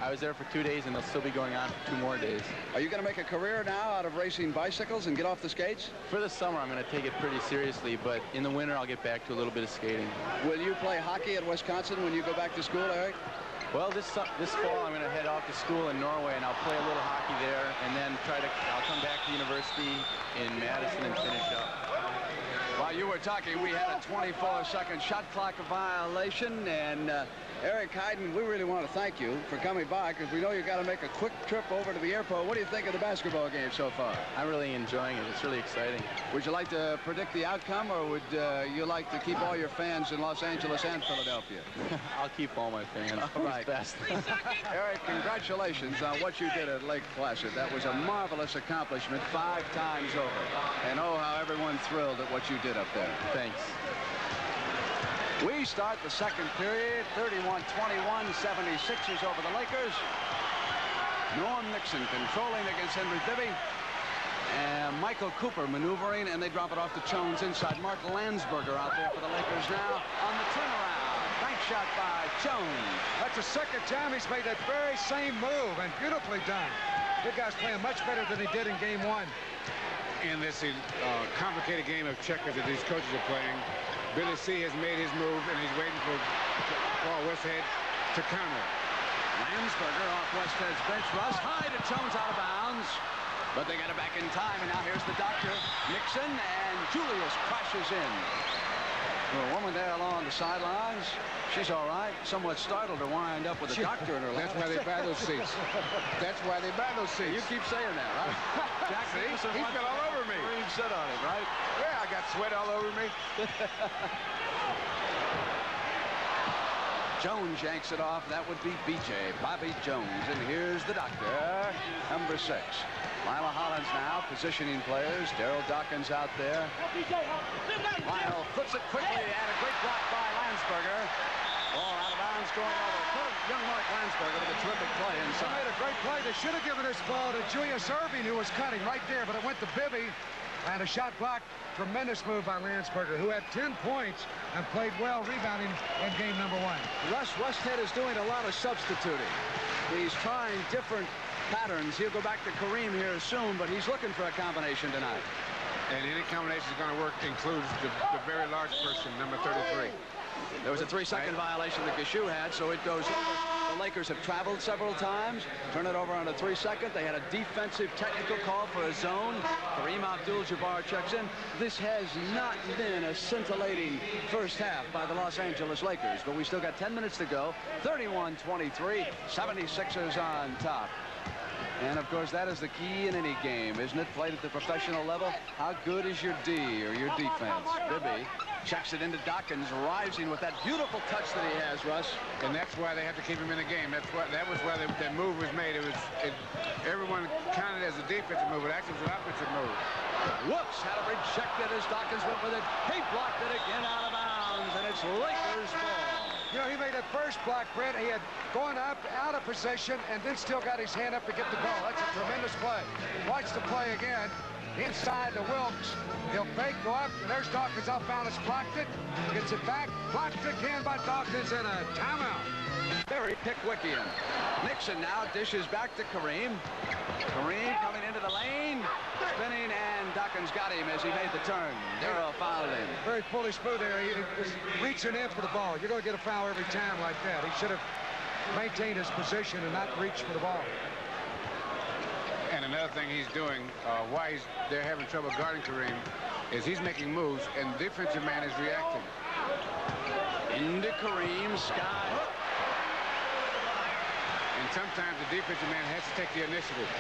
I was there for 2 days, and they'll still be going on for 2 more days. Are you going to make a career now out of racing bicycles and get off the skates? For the summer, I'm going to take it pretty seriously, but in the winter, I'll get back to a little bit of skating. Will you play hockey at Wisconsin when you go back to school, Eric? Well, this fall, I'm going to head off to school in Norway, and I'll play a little hockey there, and then I'll come back to university in Madison and finish up. While you were talking, we had a 24-second shot clock violation, and Eric Heiden, we really want to thank you for coming by, because we know you got to make a quick trip over to the airport. What do you think of the basketball game so far? I'm really enjoying it. It's really exciting. Would you like to predict the outcome, or would you like to keep all your fans in Los Angeles and Philadelphia? I'll keep all my fans. All right. Best. Eric, congratulations on what you did at Lake Placid. That was a marvelous accomplishment 5 times over. And oh, how everyone thrilled at what you did up there. Thanks. We start the second period, 31-21, 76ers over the Lakers. Norm Nixon controlling against Henry Bibby. And Michael Cooper maneuvering, and they drop it off to Jones inside. Mark Landsberger out there for the Lakers now on the turnaround. Bank shot by Jones. That's the second time he's made that very same move, and beautifully done. Good guy's playing much better than he did in game 1. In this complicated game of checkers that these coaches are playing, Billy C. has made his move, and he's waiting for Paul Westhead to counter. Landsberger off Westhead's bench. Russ high to Jones out of bounds. But they got it back in time, and now here's the doctor, Nixon, and Julius crashes in. A woman there along the sidelines. She's all right. Somewhat startled to wind up with a doctor in her lap. That's why they buy those seats. That's why they buy those seats. You keep saying that, right? Jack Nicholson, he fell all over me. Kareem sit on it, right? Yeah, I got sweat all over me. Jones yanks it off. That would be BJ, Bobby Jones. And here's the doctor, number 6. Lila Hollins now positioning players. Darryl Dawkins out there. Lyle flips it quickly, and a great block by Landsberger. Ball out of bounds going over. Young Mark Landsberger with a terrific play inside. He made a great play. They should have given this ball to Julius Erving, who was cutting right there, but it went to Bibby. And a shot block. Tremendous move by Landsberger, who had 10 points and played well rebounding in game number 1. Russ Westhead is doing a lot of substituting. He's trying different patterns. He'll go back to Kareem here soon, but he's looking for a combination tonight. And any combination is going to work includes the very large person, number 33. There was a 3-second violation that Gashu had, so it goes over. The Lakers have traveled several times. Turn it over on a 3-second. They had a defensive technical call for a zone. Kareem Abdul-Jabbar checks in. This has not been a scintillating first half by the Los Angeles Lakers, but we still got 10 minutes to go. 31-23, 76ers on top. And, of course, that is the key in any game, isn't it? Played at the professional level. How good is your D or your defense? Bibby checks it into Dawkins, rising with that beautiful touch that he has, Russ. And that's why they have to keep him in the game. That was why that move was made. Everyone counted as a defensive move, but actually it was an offensive move. Whoops, had to reject it as Dawkins went with it. He blocked it again out of bounds, and it's Lakers ball. You know, he made that first block, Brent. He had gone up, out of position, and then still got his hand up to get the ball. That's a tremendous play. Watch the play again. Inside to Wilkes. He'll fake, go up, and there's Dawkins off balance. Blocked it, gets it back. Blocked again by Dawkins in a timeout. Very Pickwickian. Nixon now dishes back to Kareem. Kareem coming into the lane, spinning, and Dawkins got him as he made the turn. Darryl fouled him. Very foolish move there. He was reaching in for the ball. You're going to get a foul every time like that. He should have maintained his position and not reached for the ball. And another thing he's doing, why they're having trouble guarding Kareem, is he's making moves, and the defensive man is reacting. Into Kareem, sky hook. And sometimes the defensive man has to take the initiative.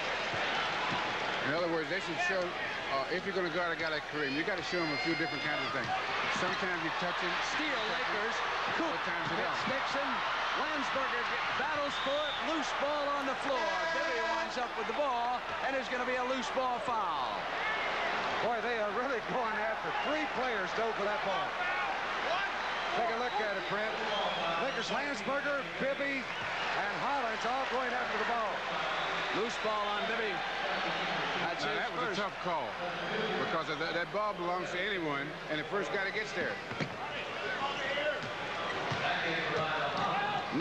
In other words, they should show, if you're going to guard a guy like Kareem, you got to show him a few different kinds of things. Sometimes you touch him. Steal Lakers. Other times you don't. Nixon. Landsberger battles for it. Loose ball on the floor. Bibby winds up with the ball, and there's going to be a loose ball foul. Boy, they are really going after. 3 players dove for that ball. Take a look at it, Brent. Lakers, Landsberger, Bibby, and Hollins all going after the ball. Loose ball on Bibby. That was a tough call because that ball belongs to anyone, and the first guy that gets there.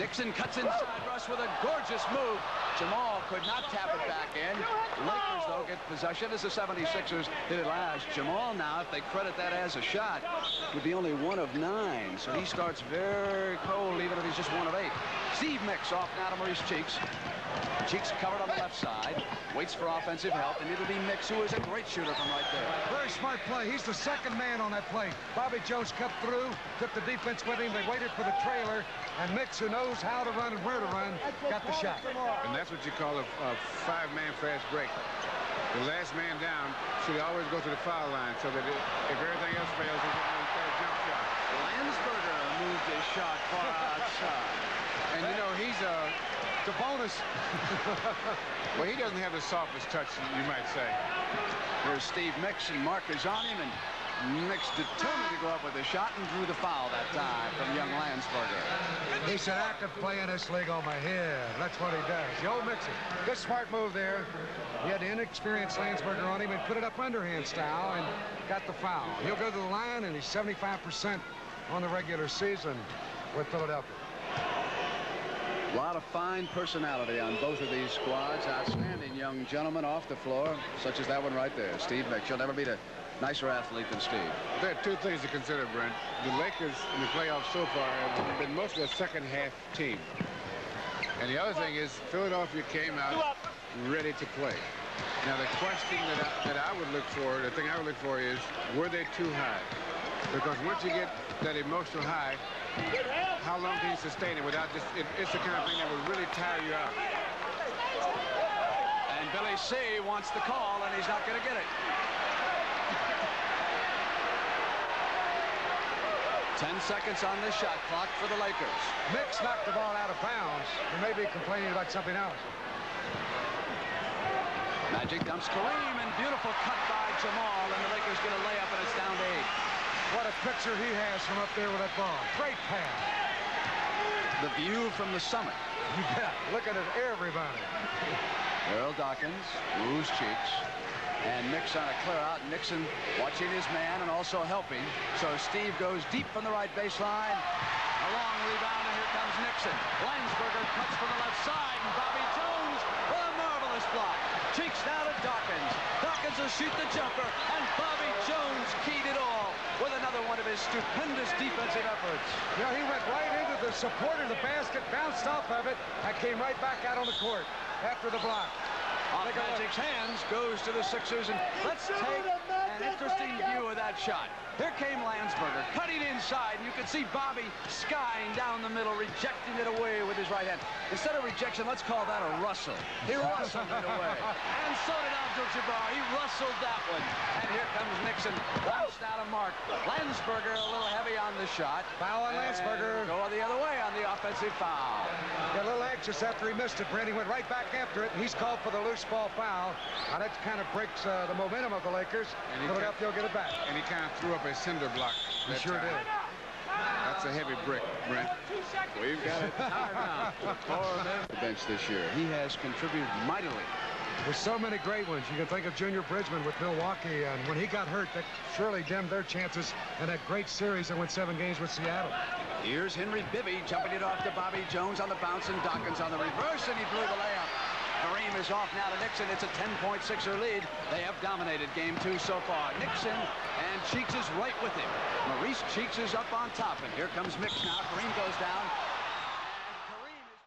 Nixon cuts inside Russ with a gorgeous move. Jamal could not tap it back in. Lakers, though, get possession as the 76ers hit it last. Jamal now, if they credit that as a shot, would be only 1 of 9. So he starts very cold, even if he's just 1 of 8. Steve Mix off now to Maurice Cheeks. Cheeks covered on the left side. Waits for offensive help, and it'll be Mix, who is a great shooter from right there. Very smart play. He's the second man on that play. Bobby Jones cut through, took the defense with him. They waited for the trailer, and Mix, who knows how to run and where to run, got the shot. And that's what you call a 5-man fast break. The last man down should always go to the foul line so that if everything else fails, he's going to get a jump shot. Landsberger moved his shot far outside. And, you know, he's The bonus. well, he doesn't have the softest touch, you might say. There's Steve Mix, and Mark is on him, and Mix determined to go up with a shot and drew the foul that time from young Landsberger. He said, I could play in this league on my head. That's what he does. The old Mixer. Good smart move there. He had the inexperienced Landsberger on him and put it up underhand style and got the foul. He'll go to the line, and he's 75% on the regular season with Philadelphia. A lot of fine personality on both of these squads. Outstanding young gentlemen off the floor, such as that one right there, Steve Mix. You'll never meet a nicer athlete than Steve. There are two things to consider, Brent. The Lakers in the playoffs so far have been mostly a second-half team. And the other thing is Philadelphia came out ready to play. Now, the question that I would look for, the thing I would look for is, were they too high? Because once you get that emotional high, how long can you sustain it without just, it's the kind of thing that would really tire you out. And Billy C. wants the call, and he's not going to get it. 10 seconds on the shot clock for the Lakers. Mix knocked the ball out of bounds. He may be complaining about something else. Magic dumps Kareem, and beautiful cut by Jamal, and the Lakers get a layup, and it's down to 8. What a picture he has from up there with that ball. Great pass. The view from the summit. Yeah, looking at everybody. Darryl Dawkins, Maurice Cheeks, and Mix on a clear out. Nixon watching his man and also helping. So Steve goes deep from the right baseline. A long rebound, and here comes Nixon. Landsberger cuts from the left side, and Bobby Jones with a marvelous block. Cheeks now to Dawkins. Dawkins will shoot the jumper, and Bobby Jones keyed it all with another one of his stupendous defensive efforts. You know, he went right into the support of the basket, bounced off of it, and came right back out on the court after the block. Off Magic's hands, goes to the Sixers, and let's take an interesting view of that shot. Here came Landsberger, cutting inside, and you can see Bobby skying down the middle, rejecting it away with his right hand. Instead of rejection, let's call that a rustle. He rustled it away. And so did Abdul-Jabbar. He rustled that one. And here comes Nixon, bounced out of Mark. Landsberger a little heavy on the shot. Foul on Landsberger. Go the other way on the offensive foul. Got a little anxious after he missed it, Brent. He went right back after it, and he's called for the loose ball foul. Now that kind of breaks the momentum of the Lakers. Philadelphia will get it back. And he kind of threw up a cinder block. He sure did. That's a heavy brick, Brent. We've got a timeout for the bench this year. He has contributed mightily. There's so many great ones. You can think of Junior Bridgman with Milwaukee, and when he got hurt, that surely dimmed their chances in that great series that went 7 games with Seattle. Here's Henry Bibby jumping it off to Bobby Jones on the bounce, and Dawkins on the reverse, and he blew the layup. Kareem is off now to Nixon. It's a 10-point-6er lead. They have dominated game 2 so far. Nixon, and Cheeks is right with him. Maurice Cheeks is up on top, and here comes Mix now. Kareem goes down.